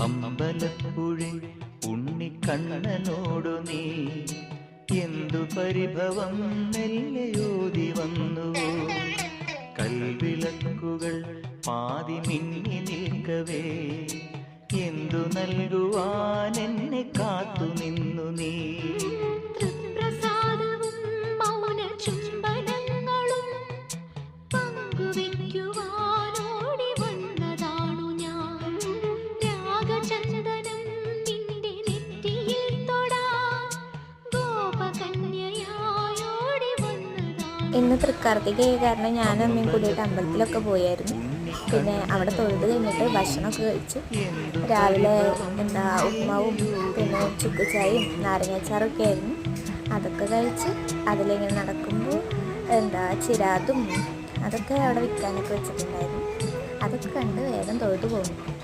അമ്പലപ്പുഴി ഉണ്ണിക്കണ്ണനോടു നീ എന്തു പരിഭവം മെല്ലയോതി വന്നു. കൽവിളക്കുകൾ പാതി മിന്നി നിൽക്കവേ എന്തു നൽകുവാൻ എന്നെ കാത്തു നിന്നു നീ. ഇന്ന് തൃക്കാർത്തിക കാരണം ഞാനും അമ്മയും കൂടിയിട്ട് അമ്പലത്തിലൊക്കെ പോയായിരുന്നു. പിന്നെ അവിടെ തൊഴുത് കഴിഞ്ഞിട്ട് ഭക്ഷണമൊക്കെ കഴിച്ചു. രാവിലെ ഉപ്മാവും പിന്നെ ചുക്കുചായയും നാരങ്ങാച്ചാറൊക്കെ ആയിരുന്നു. അതൊക്കെ കഴിച്ച് അതിലിങ്ങനെ നടക്കുമ്പോൾ ചിരാതും അതൊക്കെ അവിടെ വിൽക്കാനൊക്കെ വെച്ചിട്ടുണ്ടായിരുന്നു. അതൊക്കെ കണ്ട് വേഗം തൊഴുതു പോകുന്നു.